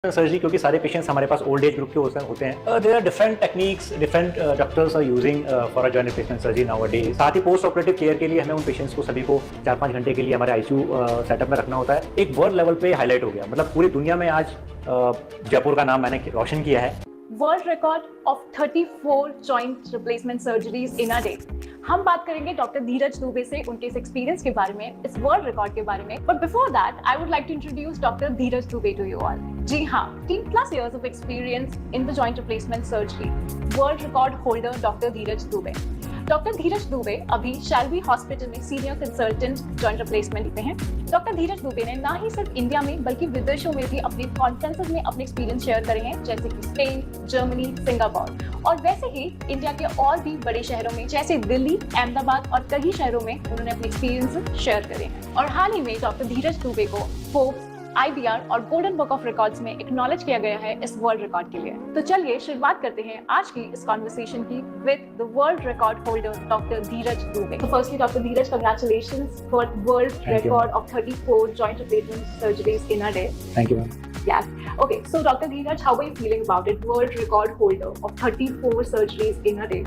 Surgery क्योंकि सारे patients हमारे पास ओल्ड एज ग्रुप के होते हैं there are different techniques different doctors are using for a joint replacement surgery nowadays. साथ ही पोस्ट ऑपरेटिव केयर के लिए हमें उन पेशेंट्स को सभी को 4-5 घंटे के लिए हमारे आईसीयू सेटअप में रखना होता है। एक वर्ल्ड लेवल पे हाईलाइट हो गया, मतलब पूरी दुनिया में आज जयपुर का नाम मैंने रोशन किया है। World record of 34 joint replacement surgeries in a day. हम बात करेंगे डॉक्टर धीरज दुबे से उनके इस एक्सपीरियंस के बारे में, इस वर्ल्ड रिकॉर्ड के बारे में। But before that I would like to introduce doctor Dheeraj Dubey to you all. जी हाँ, 10+ years of experience in the joint replacement surgery, world record holder doctor Dheeraj Dubey. Doctor Dheeraj Dubey अभी शैल्बी हॉस्पिटल में सीनियर कंसल्टेंट जॉइंट रिप्लेसमेंट पे हैं। Doctor Dheeraj Dubey ने ना ही सिर्फ India में बल्कि विदेशों में भी अपने कॉन्फ्रेंसेस में अपने एक्सपीरियंस शेयर करे हैं, जैसे कि स्पेन, जर्मनी, सिंगापुर और वैसे ही इंडिया के और भी बड़े शहरों में जैसे दिल्ली, अहमदाबाद और कई शहरों में उन्होंने अपने एक्सपीरियंस शेयर करे हैं। और हाल ही में डॉक्टर धीरज दुबे को फोर्ब्स, IBR और गोल्डन बुक ऑफ रिकॉर्ड्स में एक्नॉलेज किया गया है इस वर्ल्ड रिकॉर्ड के लिए। तो चलिए शुरुआत करते हैं आज की इस कॉन्वर्सेशन की with the world record holder doctor Dheeraj Dubey. तो firstly doctor Dheeraj, congratulations for world record of 34 joint replacement surgeries in a day. Thank you ma'am. Yes. Okay. So, Dr. Dheeraj, how are you feeling about it? World record holder of 34 surgeries in a day.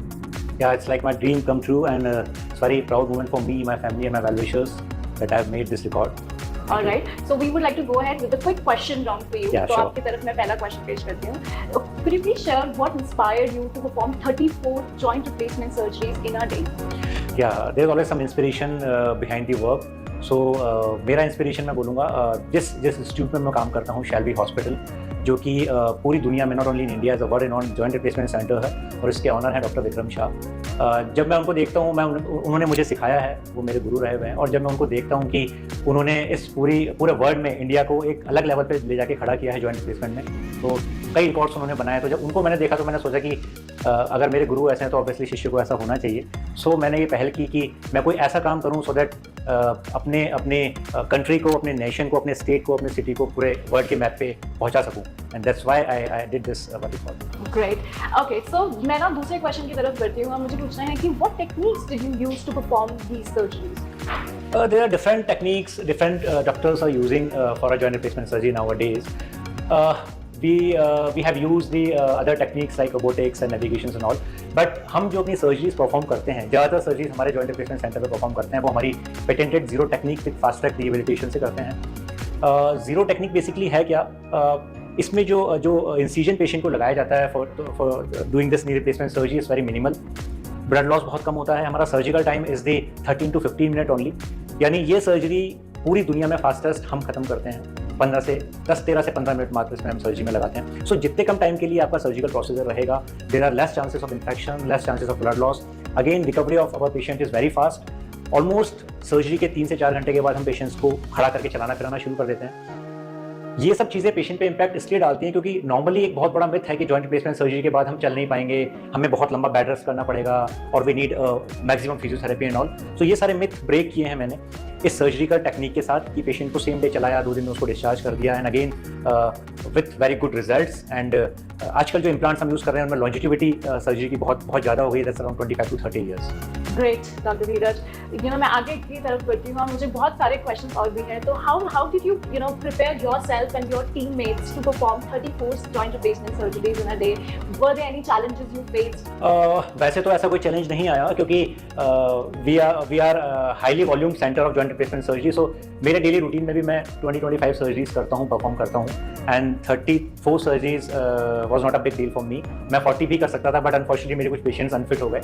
Yeah, it's like my dream come true, and it's very proud moment for me, my family, and my well-wishers that I have made this record. All right. So we would like to go ahead with a quick question round for you. Yeah, तो sure. आपकी तरफ मैं पहला question पेश करती हूँ। Could you please share what inspired you to perform 34 joint replacement surgeries in a day? Yeah, there's always some inspiration behind the work. सो मेरा inspiration मैं बोलूँगा जिस इंस्टीट्यूट में मैं काम करता हूँ, शैल्बी हॉस्पिटल, जो कि पूरी दुनिया में not only in India as a world renowned joint replacement centre है और इसके ऑनर हैं डॉक्टर विक्रम शाह। जब मैं उनको देखता हूँ, उन्होंने मुझे सिखाया है, वो मेरे गुरु रहे हुए हैं, और जब मैं उनको देखता हूँ कि उन्होंने इस पूरे वर्ल्ड में इंडिया को एक अलग लेवल पे ले जाके खड़ा किया है जॉइंट रिप्लेसमेंट में, तो कई रिकॉर्ड्स उन्होंने बनाए। तो जब उनको मैंने देखा तो मैंने सोचा कि अगर मेरे गुरु ऐसे हैं तो ऑब्वियसली शिष्य को ऐसा होना चाहिए। सो मैंने ये पहल की कि मैं कोई ऐसा काम करूँ सो दैट अपने कंट्री को, अपने नेशन को, अपने स्टेट को, अपने सिटी को पूरे वर्ल्ड के मैप पे पहुंचा सकूं, and that's why I did this record. Great. Okay, so मैं ना दूसरे क्वेश्चन की तरफ बढ़ती हूँ। मुझे पूछना है कि what techniques did you use to perform these surgeries? There are different techniques, different doctors are using for a joint replacement surgery nowadays. We have used the other techniques like robotics and navigations and all. But हम जो अपनी surgeries perform करते हैं, ज़्यादातर surgeries हमारे joint replacement centre पे perform करते हैं, वो हमारी patented zero technique with fast track rehabilitation से करते हैं। जीरो टेक्निक बेसिकली है क्या? इसमें जो इंसिजन पेशेंट को लगाया जाता है for doing this knee replacement surgery is very minimal. Blood loss बहुत कम होता है। हमारा surgical time is the 13 to 15 minute only, यानी ये सर्जरी पूरी दुनिया में फास्टेस्ट हम खत्म करते हैं 13 से 15 मिनट मात्र इसमें हम सर्जरी में लगाते हैं। सो जितने कम टाइम के लिए आपका सर्जिकल प्रोसीजर रहेगा, there are less chances of infection, less chances of blood loss. Again recovery of our patient is very fast. Almost surgery के 3 से 4 घंटे के बाद हम पेशेंट्स को खड़ा करके चलाना फिराना शुरू कर देते हैं। ये सब चीज़ें पेशेंट पे इम्पैक्ट इसलिए डालती हैं क्योंकि नॉर्मली एक बहुत बड़ा मिथ है कि जॉइंट रिप्लेसमेंट सर्जरी के बाद हम चल नहीं पाएंगे, हमें बहुत लंबा बेड रेस्ट करना पड़ेगा और we need maximum physiotherapy and all. तो ये सारे मिथ ब्रेक किए हैं मैंने इस सर्जिकल टेक्निक के साथ कि पेशेंट को सेम डे चलाया, 2 दिन में उसको डिस्चार्ज कर दिया, and again with very good results. And आजकल जो इम्प्लांट्स हम यूज़ कर रहे हैं उनमें लॉन्जिटिविटी सर्जरी की बहुत ज़्यादा हो गई, that's around 25 to 30 years. Great doctor Dheeraj. मैं आगे की तरफ बढ़ती हूँ, मुझे बहुत सारे क्वेश्चंस और भी हैं। तो how did you prepare yourself and your teammates to perform 34 joint replacement surgeries in a day? Were there any challenges you faced? वैसे तो ऐसा कोई चैलेंज नहीं आया क्योंकि we are highly volume centre of joint replacement surgery. So मेरे daily routine में भी मैं 20-25 सर्जरीज करता हूँ, परफॉर्म करता हूँ, and 34 surgeries was not a big deal for me. मैं 40 भी कर सकता था, बट अनफॉर्चुनेटली मेरे कुछ पेशेंट्स अनफिट हो गए।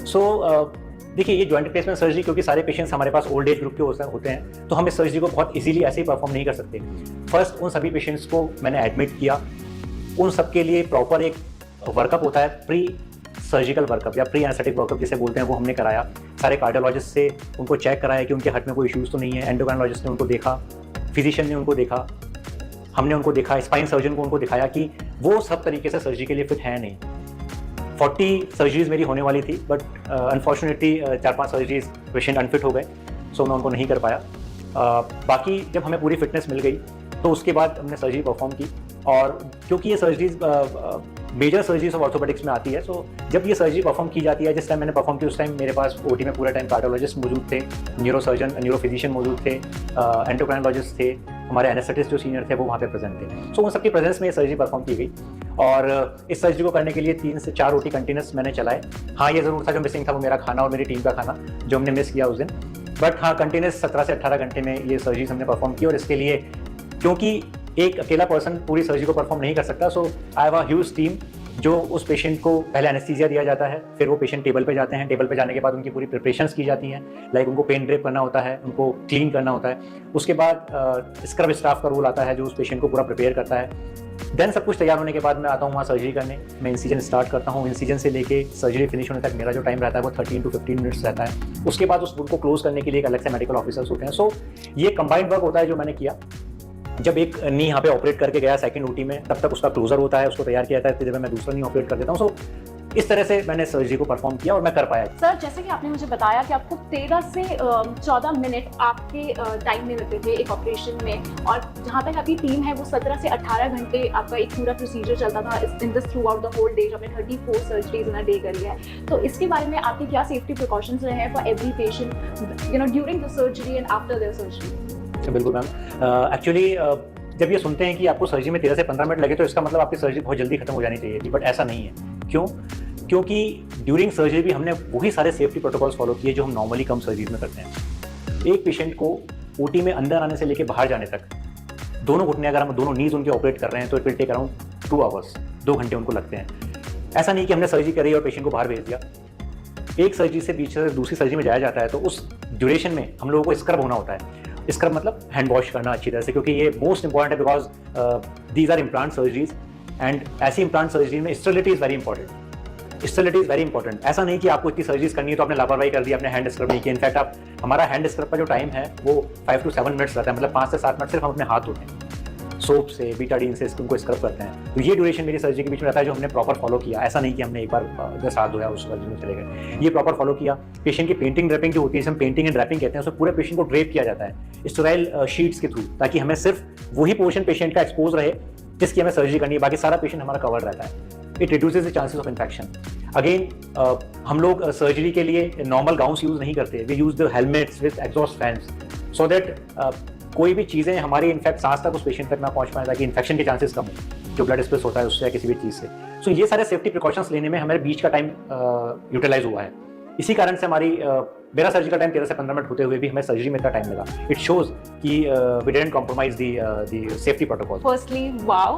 सो देखिए, ये जॉइंट रिप्लेसमेंट सर्जरी क्योंकि सारे पेशेंट्स हमारे पास ओल्ड एज ग्रुप के होते हैं, तो हम इस सर्जरी को बहुत इजीली ऐसे ही परफॉर्म नहीं कर सकते। फर्स्ट उन सभी पेशेंट्स को मैंने एडमिट किया, उन सब के लिए प्रॉपर एक वर्कअप होता है, प्री सर्जिकल वर्कअप या प्री एनेस्थेटिक वर्कअप जिसे बोलते हैं, वो हमने कराया। सारे कार्डियोलॉजिस्ट से उनको चेक कराया कि उनके हार्ट में कोई इश्यूज़ तो नहीं है, एंडोक्राइनोलॉजिस्ट ने उनको देखा, फिजिशियन ने उनको देखा, हमने उनको देखा, स्पाइन सर्जन को उनको दिखाया कि वो सब तरीके से सर्जरी के लिए फिट है नहीं। 40 सर्जरीज मेरी होने वाली थी, but unfortunately 4-5 surgeries patient unfit हो गए, सो मैं उनको नहीं कर पाया। बाकी जब हमें पूरी फिटनेस मिल गई तो उसके बाद हमने सर्जरी परफॉर्म की, और क्योंकि ये surgeries major surgeries of orthopaedics में आती है। सो जब ये सर्जरी परफॉर्म की जाती है, जिस टाइम मैंने परफॉर्म की उस टाइम मेरे पास ओटी में पूरा टाइम कार्डियोलॉजिस्ट मौजूद थे, न्यूरोसर्जन न्यूरोफिजिशियन मौजूद थे, एंडोक्राइनोलॉजिस्ट थे, हमारे एनेस्थेटिस्ट जो सीनियर थे वो वहाँ पे प्रेजेंट थे। सो उन सबकी प्रेजेंस में ये सर्जरी परफॉर्म की गई और इस सर्जरी को करने के लिए 3 से 4 ओटी कंटिन्यूस मैंने चलाए। हाँ, ये ज़रूर था जो मिसिंग था वो मेरा खाना और मेरी टीम का खाना जो हमने मिस किया उस दिन, बट हाँ कंटिन्यूस 17 से 18 घंटे में ये सर्जरी हमने परफॉर्म की। और इसके लिए क्योंकि एक अकेला पर्सन पूरी सर्जरी को परफॉर्म नहीं कर सकता, so I have a huge team जो उस पेशेंट को पहले एनेस्थीसिया दिया जाता है, फिर वो पेशेंट टेबल पे जाते हैं, टेबल पे जाने के बाद उनकी पूरी प्रिपरेशंस की जाती हैं, लाइक उनको पेन ड्रेप करना होता है, उनको क्लीन करना होता है। उसके बाद स्क्रब स्टाफ का रोल आता है जो उस पेशेंट को पूरा प्रिपेयर करता है। देन सब कुछ तैयार होने के बाद मैं आता हूँ वहाँ सर्जरी करने, मैं इंसिजन स्टार्ट करता हूँ। इंसिजन से लेके सर्जरी फिनिश होने तक मेरा जो टाइम रहता है वो 13 to 15 मिनट्स रहता है। उसके बाद उस वुंड को क्लोज करने के लिए एक अलग से मेडिकल ऑफिसर्स होते हैं। सो ये कंबाइंड वर्क होता है जो मैंने किया। जब एक नी यहाँ पे ऑपरेट करके गया सेकंड ओटी में, तब तक उसका क्लोजर होता है, उसको तैयार किया जाता है, फिर जब मैं दूसरा नी ऑपरेट कर देता हूँ। सो इस तरह से मैंने सर्जरी को परफॉर्म किया और मैं कर पाया। सर, जैसे कि आपने मुझे बताया कि आपको 13 से 14 मिनट आपके टाइम में लगते थे एक ऑपरेशन में, और जहाँ तक आपकी टीम है वो 17 से 18 घंटे आपका एक पूरा प्रोसीजर चलता था in this throughout the whole day. आपने 34 सर्जरीज इन अ डे करी है, तो इसके बारे में आपके क्या सेफ्टी प्रिकॉशंस रहे हैं for every patient during the surgery and after their surgery? बिल्कुल मैम, एक्चुअली जब ये सुनते हैं कि आपको सर्जरी में 13 से 15 मिनट लगे तो इसका मतलब आपकी सर्जरी बहुत जल्दी खत्म हो जानी चाहिए थी, बट ऐसा नहीं है। क्यों? क्योंकि ड्यूरिंग सर्जरी भी हमने वही सारे सेफ्टी प्रोटोकॉल्स फॉलो किए जो हम नॉर्मली कम सर्जरीज में करते हैं। एक पेशेंट को ओटी में अंदर आने से लेकर बाहर जाने तक दोनों घुटने अगर हम दोनों नीज उनके ऑपरेट कर रहे हैं तो it will take around 2 hours, 2 घंटे उनको लगते हैं। ऐसा नहीं कि हमने सर्जरी करी और पेशेंट को बाहर भेज दिया। एक सर्जरी से बीच से दूसरी सर्जरी में जाया जाता है तो उस ड्यूरेशन में हम लोगों को स्क्रब होना होता है। स्क्रब मतलब हैंड वॉश करना अच्छी तरह से, क्योंकि ये मोस्ट इंपॉर्टेंट है because these are implant surgeries and ऐसी इम्प्लांट सर्जरी में sterility is very important. Sterility is very important. ऐसा नहीं कि आपको इतनी सर्जरीज करनी है तो आपने लापरवाही कर दी, आपने हैंड स्क्रब नहीं किया। इनफैक्ट आप हमारा हैंड स्क्रब का जो टाइम है वो 5 to 7 मिनट्स रहता है, मतलब 5 से 7 मिनट सिर्फ हम अपने हाथ धोते हैं, सोप से बीटाडीन से उनको स्क्रब करते हैं। तो ये ड्यूरेशन मेरी सर्जरी के बीच में रहता है जो हमने प्रॉपर फॉलो किया। ऐसा नहीं कि हमने एक बार जस्ट हाथ धोया उस सर्जरी में चले गए, ये प्रॉपर फॉलो किया। पेशेंट की पेंटिंग ड्रेपिंग जो होती है, हम पेंटिंग एंड ड्रेपिंग कहते हैं, उसमें पूरे पेशेंट को ड्रेप किया जाता है स्टेराइल शीट्स के थ्रू, ताकि हमें सिर्फ वही पोर्शन पेशेंट का एक्सपोज रहे जिसकी हमें सर्जरी करनी है, बाकी सारा पेशेंट हमारा कवर्ड रहता है। It reduces the chances of infection. Again हम लोग सर्जरी के लिए नॉर्मल गाउन्स यूज नहीं करते, we use the helmets with exhaust fans so that कोई भी चीज़ें हमारी इनफैक्ट सांस तक उस पेशेंट तक ना पहुंच पाए, ताकि इन्फेक्शन के चांसेस कम हो जो ब्लड स्प्रेस होता है उससे या किसी भी चीज़ से। सो ये सारे सेफ्टी प्रिकॉशंस लेने में हमारे बीच का टाइम यूटिलाइज हुआ है। इसी कारण से हमारी मेरा सर्जरी का टाइम 13 से 15 मिनट होते हुए भी हमें सर्जरी में इतना टाइम लगा। इट शोज कि we didn't compromise the safety protocol. Firstly wow,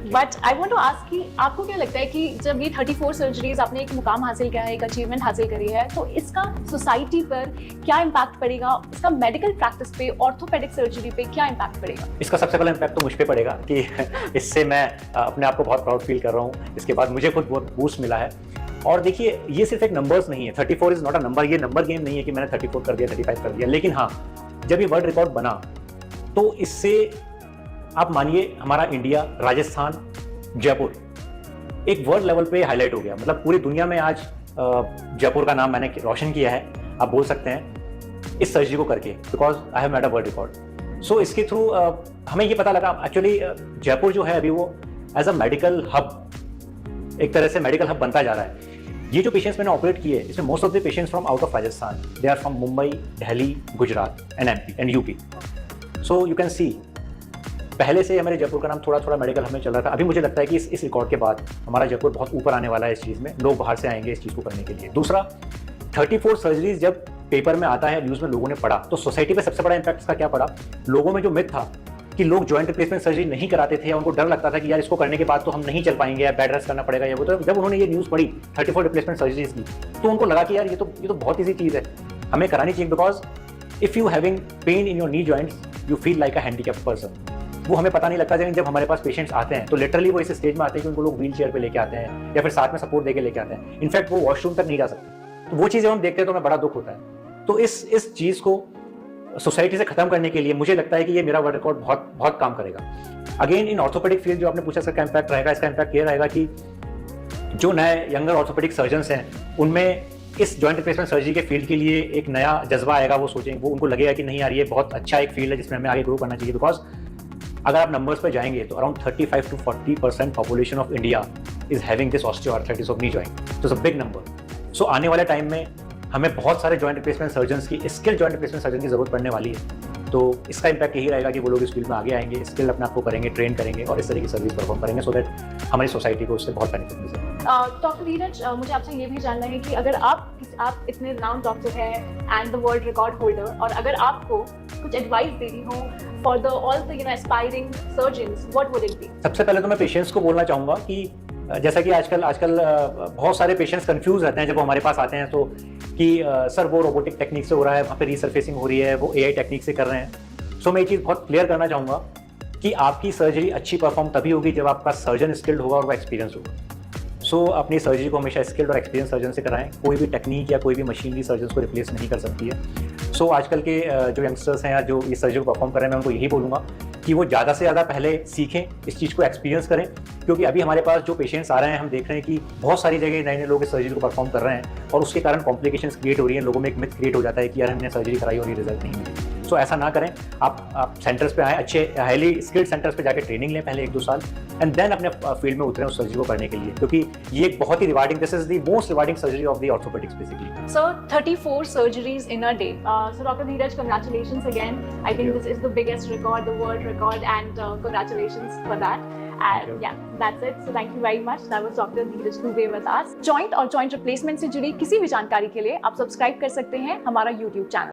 but I want to ask कि आपको क्या लगता है कि जब ये 34 सर्जरीज आपने एक मुकाम हासिल किया है, एक अचीवमेंट हासिल करी है, तो इसका सोसाइटी पर क्या इम्पैक्ट पड़ेगा? इसका मेडिकल प्रैक्टिस पे, ऑर्थोपेडिक सर्जरी पे क्या इम्पैक्ट पड़ेगा? इसका सबसे पहला इम्पैक्ट तो मुझ पे पड़ेगा कि इससे मैं अपने आप को बहुत प्राउड फील कर रहा हूँ। इसके बाद मुझे खुद बहुत बूस्ट मिला है। और देखिए, ये सिर्फ एक नंबर्स नहीं है, 34 इज नॉट अ नंबर, ये नंबर गेम नहीं है कि मैंने 34 कर दिया, 35 कर दिया। लेकिन हाँ, जब ये वर्ल्ड रिकॉर्ड बना तो इससे आप मानिए हमारा इंडिया, राजस्थान, जयपुर एक वर्ल्ड लेवल पे हाईलाइट हो गया। मतलब पूरी दुनिया में आज जयपुर का नाम मैंने रोशन किया है, आप बोल सकते हैं, इस सर्जरी को करके, because I have made a world record. So इसके थ्रू हमें ये पता लगा एक्चुअली जयपुर जो है अभी वो एज अ मेडिकल हब, एक तरह से मेडिकल हब बनता जा रहा है। ये जो पेशेंट्स मैंने ऑपरेट किए इसमें most of the patients from out of Rajasthan, they are from Mumbai, Delhi, Gujarat and MP and UP. So you can see पहले से हमारे जयपुर का नाम थोड़ा थोड़ा मेडिकल हमें चल रहा था। अभी मुझे लगता है कि इस रिकॉर्ड के बाद हमारा जयपुर बहुत ऊपर आने वाला है इस चीज़ में, लोग बाहर से आएंगे इस चीज़ को करने के लिए। दूसरा, 34 सर्जरीज जब पेपर में आता है, न्यूज़ में लोगों ने पढ़ा, तो सोसाइटी पे सबसे बड़ा इंपैक्ट इसका क्या पड़ा? लोगों में जो मिथ था कि लोग जॉइंट रिप्लेसमेंट सर्जरी नहीं कराते थे, उनको डर लगता था कि यार इसको करने के बाद तो हम नहीं चल पाएंगे या बेड रेस्ट करना पड़ेगा या वो, तो जब उन्होंने ये न्यूज़ पढ़ी 34 रिप्लेसमेंट सर्जरीज की, तो उनको लगा कि यार ये तो बहुत ईजी चीज़ है, हमें करानी चाहिए। Because if you having pain in your knee joints you feel like a handicapped person. वो हमें पता नहीं लगता, लेकिन जब हमारे पास पेशेंट्स आते हैं तो लिटरली वो इस स्टेज में आते हैं कि उनको लोग व्हील चेयर पे लेके आते हैं या फिर साथ में सपोर्ट देके लेके आते हैं। इनफैक्ट वो वॉशरूम तक नहीं जा सकते। तो वो चीज़ें हम देखते हैं तो हमें बड़ा दुख होता है। तो इस चीज़ को सोसाइटी से खत्म करने के लिए मुझे लगता है कि ये मेरा वर्ल्ड रिकॉर्ड बहुत बहुत काम करेगा। अगेन इन ऑर्थोपेडिक फील्ड जो आपने पूछा इसका क्या इम्पैक्ट रहेगा, इसका इम्पैक्ट ये रहेगा कि जो नए यंगर ऑर्थोपेडिक सर्जन्स हैं उनमें इस जॉइंट रिप्लेसमेंट सर्जरी के फील्ड के लिए एक नया जज्बा आएगा। वो सोचेंगे, वो उनको लगेगा कि नहीं यार ये बहुत अच्छा एक फील्ड है जिसमें हमें आगे ग्रो करना चाहिए। बिकॉज अगर आप नंबर्स पे जाएंगे तो around 35 to 40% population of India is having this osteoarthritis of knee joint, तो इट्स अ बिग नंबर। सो आने वाले टाइम में हमें बहुत सारे जॉइंट रिप्लेसमेंट सर्जन्स की, स्किल जॉइंट रिप्लेसमेंट सर्जन की जरूरत पड़ने वाली है। तो इसका इम्पैक्ट यही रहेगा कि वो लोग इस फील्ड में आगे आएंगे, स्किल अपने आप को करेंगे, ट्रेन करेंगे और इस तरह की सर्विस परफॉर्म करेंगे, सो दैट हमारी सोसाइटी को उससे बहुत बेनिफिट मिल सके। डॉक्टर धीरज, मुझे आपसे ये भी जानना है कि अगर आप इतने renowned डॉक्टर हैं and the world record holder, और अगर आपको कुछ एडवाइस देनी हो for the all the aspiring surgeons, what would it be? सबसे पहले तो मैं पेशेंट्स को बोलना चाहूँगा कि जैसा कि आजकल बहुत सारे पेशेंट्स कंफ्यूज रहते हैं जब वो हमारे पास आते हैं, तो कि सर वो रोबोटिक टेक्निक से हो रहा है, वहाँ पे रीसर्फेसिंग हो रही है, वो AI टेक्निक से कर रहे हैं। सो मैं ये चीज़ बहुत क्लियर करना चाहूँगा कि आपकी सर्जरी अच्छी परफॉर्म तभी होगी जब आपका सर्जन स्किल्ड होगा और वो एक्सपीरियंस होगा। सो अपनी सर्जरी को हमेशा स्किल्ड और एक्सपीरियंस सर्जन से कराएं। कोई भी टेक्निक या कोई भी मशीनरी सर्जन को रिप्लेस नहीं कर सकती है। सो आजकल के जो यंगस्टर्स हैं या जो इस सर्जरी को परफॉर्म कर रहे हैं, मैं उनको यही बोलूँगा कि वो ज़्यादा से ज़्यादा पहले सीखें, इस चीज़ को एक्सपीरियंस करें, क्योंकि अभी हमारे पास जो पेशेंट्स आ रहे हैं हम देख रहे हैं कि बहुत सारी जगह नए नए लोग इस सर्जरी को परफॉर्म कर रहे हैं और उसके कारण कॉम्प्लिकेशंस क्रिएट हो रही हैं। लोगों में एक मिथ क्रिएट हो जाता है कि यार हमने सर्जरी कराई और ये रिजल्ट नहीं मिले। सो ऐसा ना करें, आप सेंटर्स पे आएँ, अच्छे हाईली स्किल्ड सेंटर्स पे जाकर ट्रेनिंग लें पहले 1-2 साल, एंड देन अपने फील्ड में उतरें उस सर्जरी को करने के लिए, क्योंकि ये एक बहुत ही rewarding, this is the most rewarding surgery of the orthopaedics basically. So 34 surgeries in a day. So Dr. Dheeraj, congratulations again. I think this is the biggest record, the world record, and congratulations for that. And yeah, that's it. So thank you very much. That was Dr. Dheeraj Dubey with us. Joint और joint replacement से जुड़ी किसी भी जानकारी के लिए आप subscribe कर सकते हैं हमारा YouTube चैनल।